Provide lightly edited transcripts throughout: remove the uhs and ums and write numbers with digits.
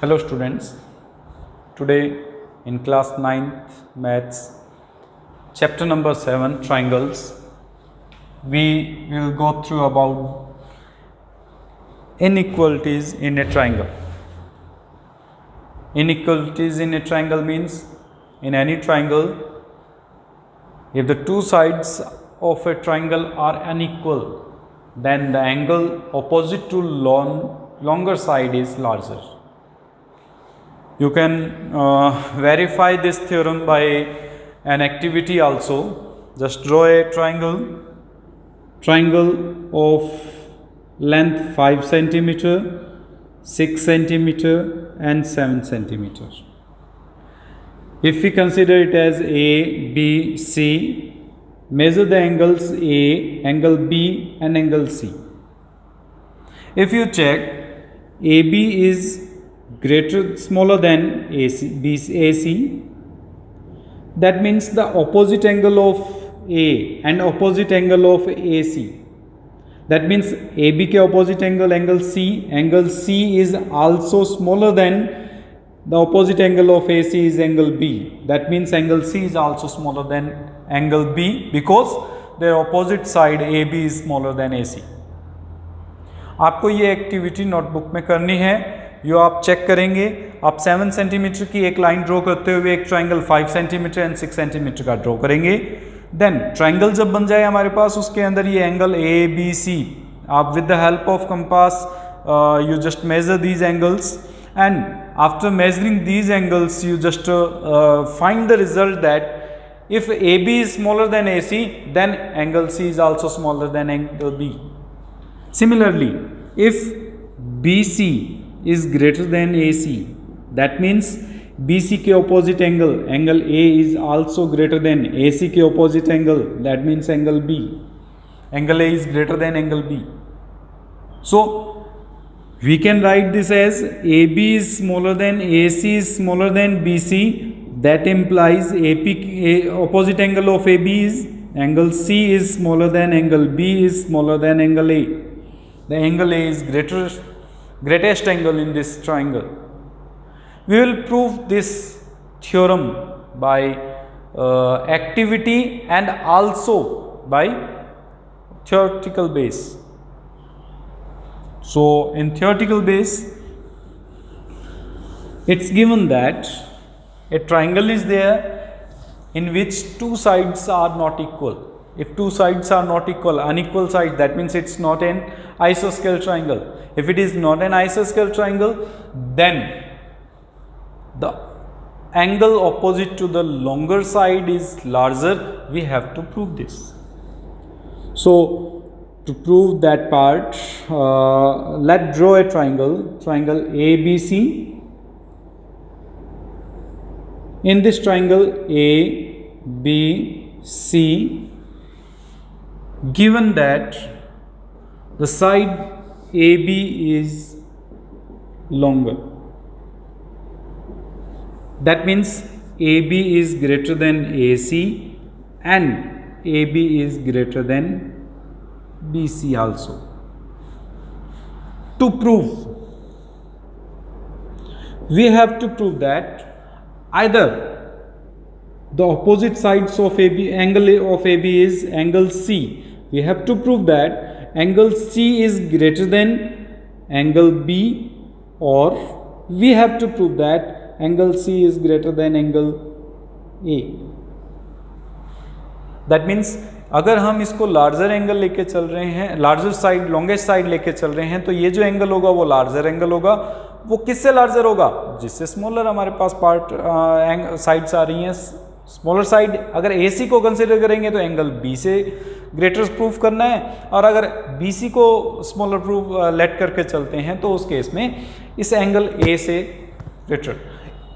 Hello students, today in class 9th maths chapter number 7 triangles we will go through about inequalities in a triangle. Inequalities in a triangle means in any triangle if the two sides of a triangle are unequal then the angle opposite to longer side is larger. You can verify this theorem by an activity also. Just draw a triangle of length 5 centimeter, 6 centimeter and 7 centimeter. If we consider it as A, B, C, measure the angles A, angle B and angle C. If you check, AB is smaller than AC, that means the opposite angle of A and opposite angle of AC, that means AB के opposite angle C is also smaller than the opposite angle of AC is angle B, that means angle C is also smaller than angle B because their opposite side AB is smaller than AC. आपको ये activity notebook में करनी है, यो आप check करेंगे. आप 7 centimetre की एक लाइन ड्रॉ करते हुए एक ट्राइंगल 5 सेंटीमीटर एंड 6 सेंटीमीटर का ड्रॉ करेंगे. देन ट्राइंगल जब बन जाए हमारे पास, उसके अंदर ये एंगल ए बी सी, आप with the help of compass you just measure these angles and after measuring these angles you just find the result that if AB is smaller than AC then angle C is also smaller than angle B. Similarly, if BC is greater than AC, that means BC के opposite angle A is also greater than AC के opposite angle, that means angle B. Angle A is greater than angle B. So we can write this as AB is smaller than AC is smaller than BC. That implies opposite angle of AB is angle C is smaller than angle B is smaller than angle A. The angle A is greatest angle in this triangle. We will prove this theorem by activity and also by theoretical base. So in theoretical base, it's given that a triangle is there in which two sides are not equal. If two sides are not equal, unequal side, that means it's not an isosceles triangle. If it is not an isosceles triangle, then the angle opposite to the longer side is larger. We have to prove this. So to prove that part, let's draw a triangle ABC. In this triangle A, B, C, given that the side AB is longer, that means AB is greater than AC and AB is greater than BC also. To prove, we have to prove that either the opposite sides of AB, angle of AB is angle C. We have to prove that angle C is greater than angle B, or we have to prove that angle C is greater than angle A. That means अगर हम इसको larger angle लेके चल रहे हैं, larger side longest side लेके चल रहे हैं, तो ये जो एंगल होगा वो लार्जर एंगल होगा. वो किससे लार्जर होगा? जिससे स्मॉलर हमारे पास पार्ट साइड्स आ रही हैं. स्मॉलर साइड अगर AC को कंसिडर करेंगे तो एंगल B से ग्रेटर प्रूफ करना है, और अगर BC को स्मॉलर प्रूफ लेट करके चलते हैं तो उस केस में इस एंगल A से ग्रेटर.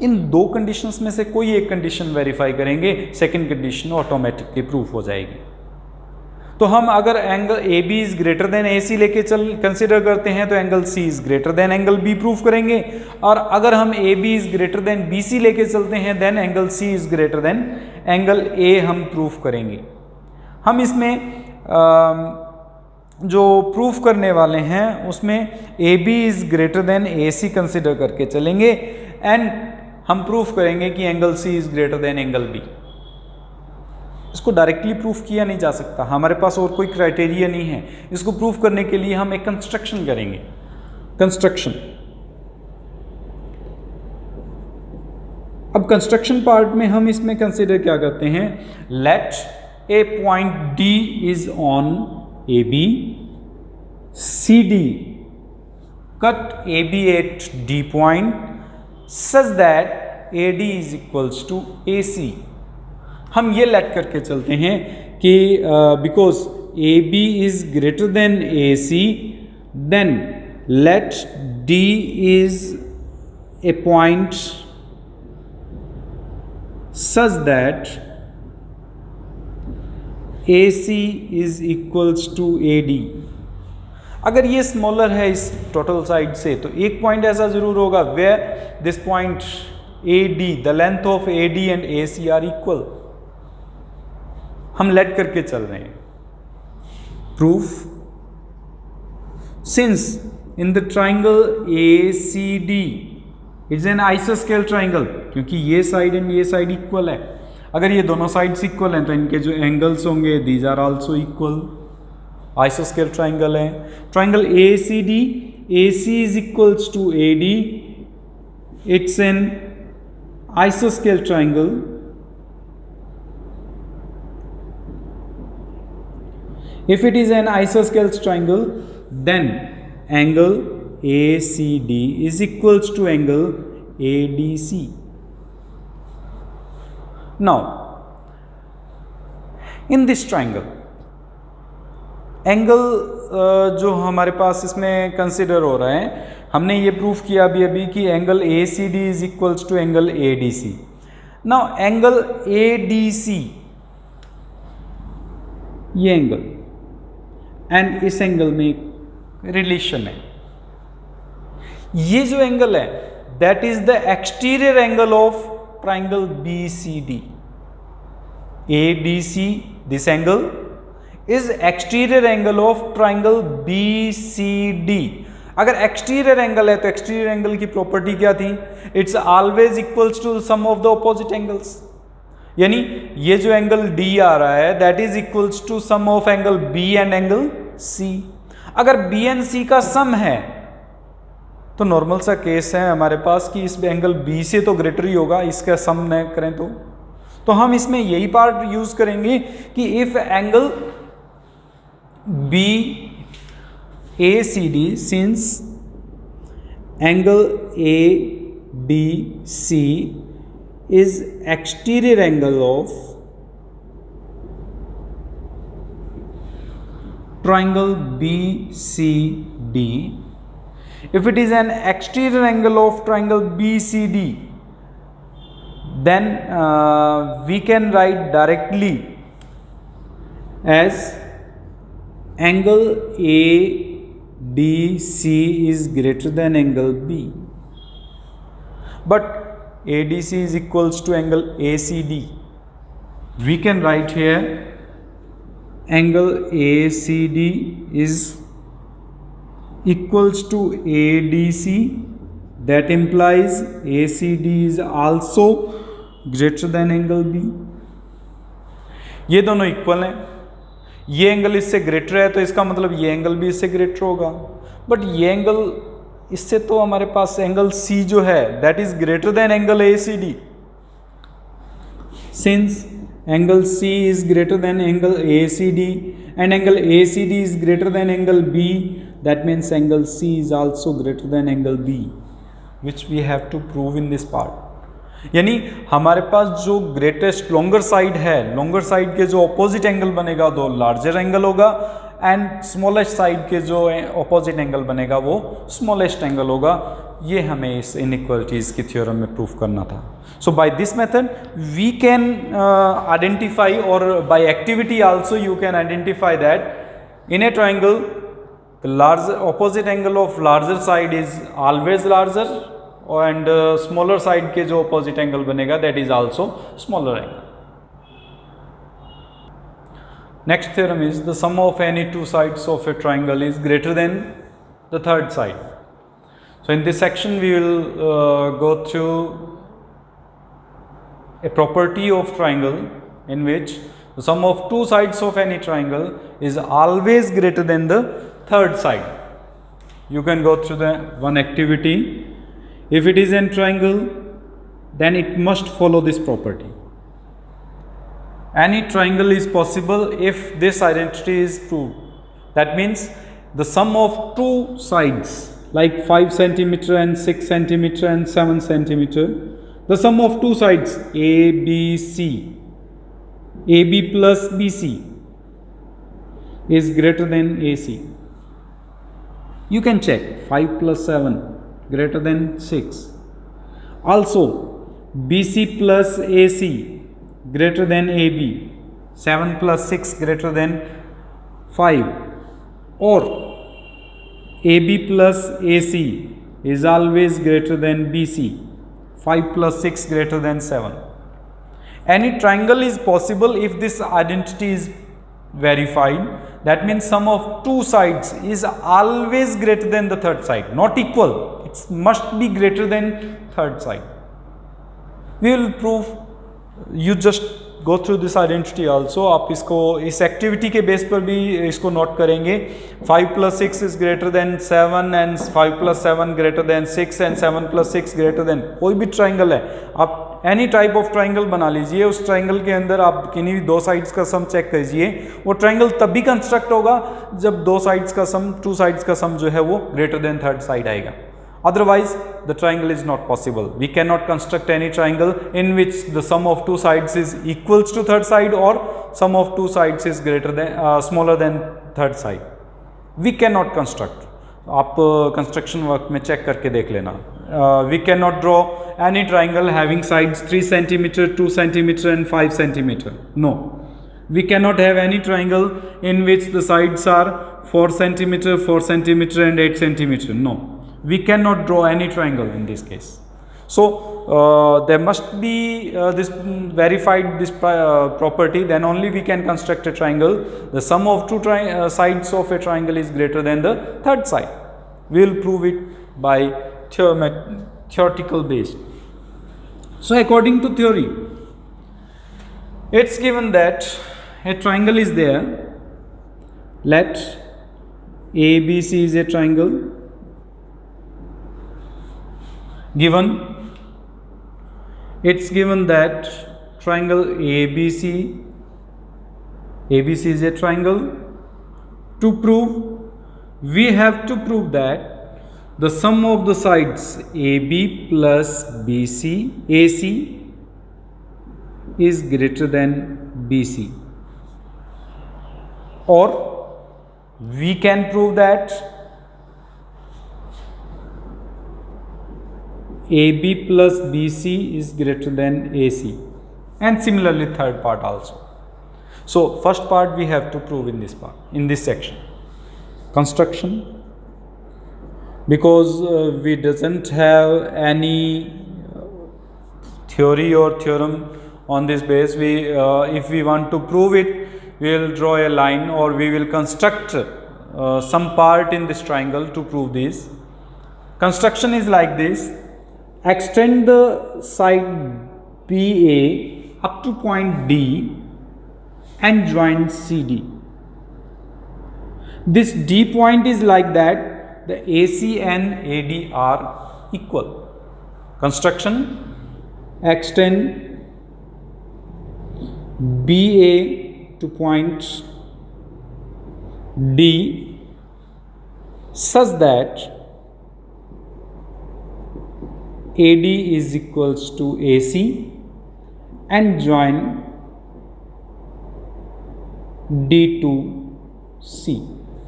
इन दो कंडीशंस में से कोई एक कंडीशन वेरीफाई करेंगे, सेकंड कंडीशन ऑटोमेटिकली प्रूफ हो जाएगी. तो हम अगर angle AB is greater than AC लेके कंसिडर करते हैं तो angle C is greater than angle B proof करेंगे, और अगर हम AB is greater than BC लेके चलते हैं then angle C is greater than angle A हम प्रूफ करेंगे. हम इसमें जो प्रूफ करने वाले हैं उसमें A B is greater than A C consider करके चलेंगे एंड हम प्रूफ करेंगे कि angle C is greater than angle B. इसको डायरेक्टली प्रूफ किया नहीं जा सकता, हमारे पास और कोई क्राइटेरिया नहीं है। इसको प्रूफ करने के लिए हम एक कंस्ट्रक्शन करेंगे। कंस्ट्रक्शन, अब कंस्ट्रक्शन पार्ट में हम इसमें कंसिडर क्या करते हैं, let A point D is on A B, C D cut A B at D point such that A D is equals to A C. हम ये लेट करके चलते हैं कि because A B is greater than A C then let D is a point such that AC is equals to AD। अगर ये smaller है इस टोटल साइड से तो एक पॉइंट ऐसा जरूर होगा where this point AD, the length of AD and AC are equal. हम लेट करके चल रहे हैं। Proof, since in the triangle ACD it's an आइसोस्केल ट्राइंगल, क्योंकि ये साइड एंड ये साइड इक्वल है। अगर ये दोनों साइड्स इक्वल हैं तो इनके जो एंगल्स होंगे दीज आर आल्सो इक्वल। आइसोस्केल ट्राइंगल है। Triangle ACD, AC is equals to AD, it's an आइसोस्केल triangle. If it is an isosceles triangle, then angle ACD is equals to angle ADC. Now, in this triangle, angle जो हमारे पास इसमें consider हो रहा है, हमने ये प्रूफ किया अभी कि angle ACD is equals to angle ADC. Now, angle ADC, ये एंगल एंड इस एंगल में एक रिलेशन है। ये जो एंगल है that is the exterior angle of triangle BCD। ADC, this angle is exterior angle of triangle BCD। अगर exterior angle है तो एक्सटीरियर एंगल की प्रॉपर्टी क्या थी, it's always equals to sum of the opposite angles. यानी ये जो angle D आ रहा है that is equals to sum of angle B and angle C। अगर B एंड C का सम है तो नॉर्मल सा केस है हमारे पास कि इस एंगल B से तो ग्रेटर ही होगा, इसका सम न करें तो हम इसमें यही पार्ट यूज करेंगे कि if angle BACD, since angle ABC is exterior angle of triangle BCD. If it is an exterior angle of triangle BCD, then we can write directly as angle ADC is greater than angle B. But ADC is equals to angle ACD. We can write here angle ACD is equals to ADC. That implies ACD is also greater than angle B. ये दोनों equal हैं। ये angle इससे greater है तो इसका मतलब ये एंगल भी इससे ग्रेटर होगा। बट ये एंगल इससे तो हमारे पास एंगल C जो है that is greater than angle ACD। Since angle C is greater than angle ACD and angle ACD is greater than angle B, that means angle C is also greater than angle B, which we have to prove in this part. यानी हमारे पास जो greatest longer side है, longer side के जो opposite angle बनेगा वो larger angle होगा एंड स्मॉलेस्ट साइड के जो ऑपोजिट एंगल बनेगा वो स्मॉलेस्ट एंगल होगा। ये हमें इस इनइक्वालिटीज की थ्योरम में प्रूफ करना था। So by this method we can identify, और by activity also you can identify that in a triangle the larger opposite angle of larger side is always larger and smaller side के जो opposite angle बनेगा that is also smaller angle. Next theorem is the sum of any two sides of a triangle is greater than the third side. So in this section we will go through a property of triangle in which the sum of two sides of any triangle is always greater than the third side. You can go through the one activity. If it is a triangle, then it must follow this property. Any triangle is possible if this identity is proved. That means the sum of two sides like 5 centimeter and 6 centimeter and 7 centimeter, the sum of two sides ABC, AB plus BC is greater than AC. You can check 5 plus 7 greater than 6. Also BC plus AC greater than AB, 7 plus 6 greater than 5, or AB plus AC is always greater than BC, 5 plus 6 greater than 7. Any triangle is possible if this identity is verified. That means sum of two sides is always greater than the third side, not equal. It must be greater than third side. We will prove. You just go through this identity also. आप इसको इस activity के base पर भी इसको note करेंगे. 5 plus 6 is greater than 7 and 5 plus 7 greater than 6 and 7 plus 6 greater than, कोई भी ट्राइंगल है, आप एनी टाइप ऑफ ट्राइंगल बना लीजिए. उस ट्राइंगल के अंदर आप किन्हीं भी दो साइड्स का सम चेक कीजिए. वो ट्राइंगल तभी कंस्ट्रक्ट होगा जब दो साइड्स का सम, टू साइड्स का सम जो है वो ग्रेटर देन थर्ड साइड आएगा. Otherwise, the triangle is not possible. We cannot construct any triangle in which the sum of two sides is equals to third side or sum of two sides is greater than smaller than third side. We cannot construct. आप construction work में check करके देख लेना. We cannot draw any triangle having sides 3 centimeter, 2 centimeter and 5 centimeter. No. We cannot have any triangle in which the sides are 4 centimeter, 4 centimeter and 8 centimeter. No. We cannot draw any triangle in this case. So there must be this verified this property, then only we can construct a triangle. The sum of two sides of a triangle is greater than the third side. We will prove it by theoretical base. So according to theory, it's given that a triangle is there. Let ABC is a triangle. Given, it's given that triangle ABC is a triangle. To prove, we have to prove that the sum of the sides AB plus BC, AC is greater than BC. Or we can prove that AB plus BC is greater than AC, and similarly third part also. So first part we have to prove in this part, in this section. Construction, because we doesn't have any theory or theorem on this base. We if we want to prove it, we will draw a line or we will construct some part in this triangle to prove this. Construction is like this. Extend the side BA up to point D and join CD. This D point is like that the AC and AD are equal. Construction, extend BA to point D such that AD is equals to AC and join D to C.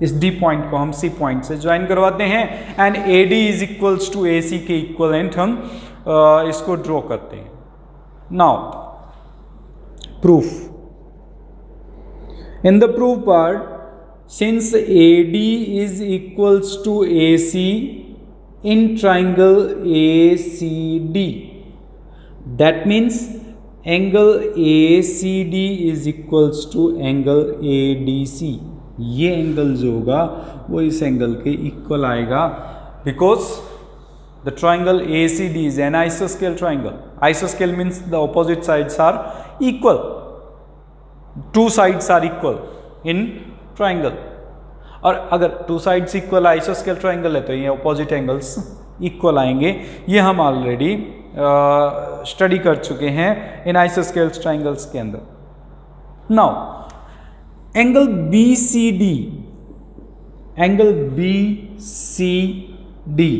इस D point को हम C point से join करवाते हैं and AD is equals to AC के equivalent हम इसको draw करते हैं. Now proof. In the proof part, since AD is equals to AC in triangle ACD, that means angle A C D is equals to angle A D C, ये angle जो होगा वो इस angle के equal आएगा, because the triangle A C D is an आइसोस्केल triangle. आइसोस्केल means the opposite sides are equal, two sides are equal in triangle. और अगर टू साइड्स इक्वल आइसोस्केल ट्राइंगल है तो ये ऑपोजिट एंगल्स इक्वल आएंगे. ये हम ऑलरेडी स्टडी कर चुके हैं इन आइसोस्केल ट्राइंगल्स के अंदर. Now angle B C D, angle B C D,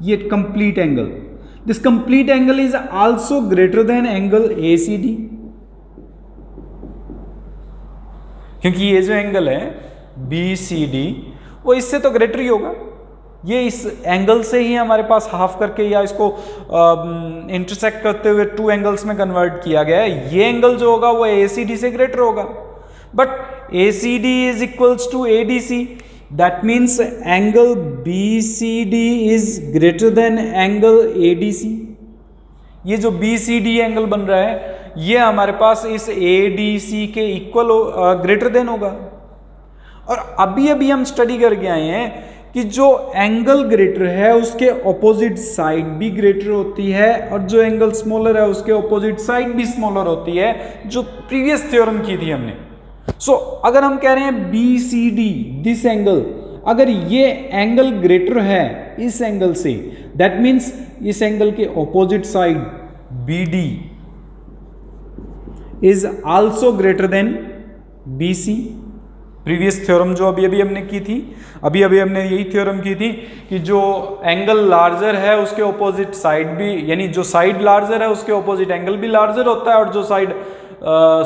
ये complete angle, this complete angle is also greater than angle A C D, क्योंकि ये जो एंगल है बी सी डी वो इससे तो ग्रेटर ही होगा. ये इस एंगल से ही हमारे पास हाफ करके या इसको इंटरसेक्ट करते हुए टू एंगल्स में कन्वर्ट किया गया है. ये एंगल जो होगा वो ए सी डी से ग्रेटर होगा. But A C D is equals to A D C, that means angle B C D is greater than angle A D C. ये जो बी सी डी एंगल बन रहा है ये हमारे पास इस ए डी सी के इक्वल ग्रेटर देन होगा. और अभी अभी हम स्टडी करके आए हैं कि जो एंगल ग्रेटर है उसके ऑपोजिट साइड भी ग्रेटर होती है, और जो एंगल स्मॉलर है उसके ऑपोजिट साइड भी स्मॉलर होती है, जो प्रीवियस थ्योरम की थी हमने. सो अगर हम कह रहे हैं B C D this angle, अगर ये एंगल ग्रेटर है इस एंगल से, दैट मीन्स इस एंगल के opposite side B D is also greater than B C. Previous theorem जो अभी अभी हमने की थी, अभी अभी हमने यही थ्योरम की थी कि जो एंगल लार्जर है उसके ऑपोजिट साइड भी, यानी जो साइड लार्जर है उसके ऑपोजिट एंगल भी लार्जर होता है, और जो साइड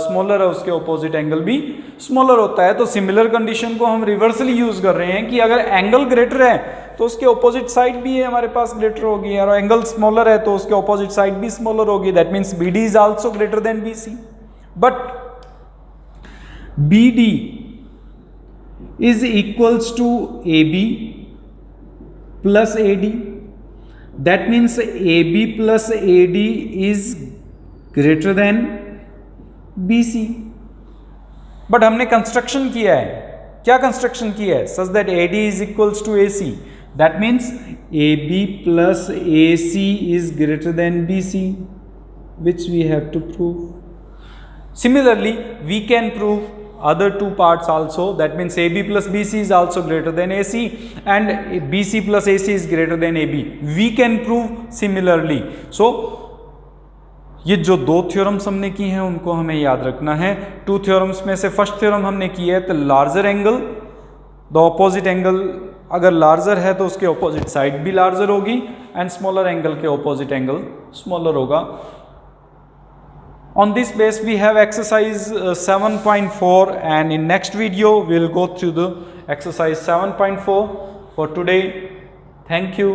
स्मॉलर है उसके ऑपोजिट एंगल भी स्मॉलर होता है. तो सिमिलर कंडीशन को हम रिवर्सली यूज कर रहे हैं कि अगर एंगल ग्रेटर है तो उसके ऑपोजिट साइड भी हमारे पास ग्रेटर होगी, और एंगल स्मॉलर है तो उसके ऑपोजिट साइड भी स्मॉलर होगी. That means B D is also greater than B C. But B D is equals to AB plus AD. That means AB plus AD is greater than BC. But हमने construction किया है, क्या construction किया है? Such that AD is equals to AC. That means AB plus AC is greater than BC, which we have to prove. Similarly, we can prove other two parts also. That means AB plus BC is also greater than AC, and BC plus AC is greater than AB. We can prove similarly. So ये जो दो theorems हमने की हैं उनको हमें याद रखना है. टू थ्योरम्स में से फर्स्ट थ्योरम हमने की है तो larger angle, the opposite angle अगर लार्जर है तो उसके ऑपोजिट साइड भी लार्जर होगी, एंड स्मॉलर एंगल के ऑपोजिट एंगल स्मॉलर होगा. On this base we have exercise 7.4, and in next video we will go through the exercise 7.4. For today, thank you.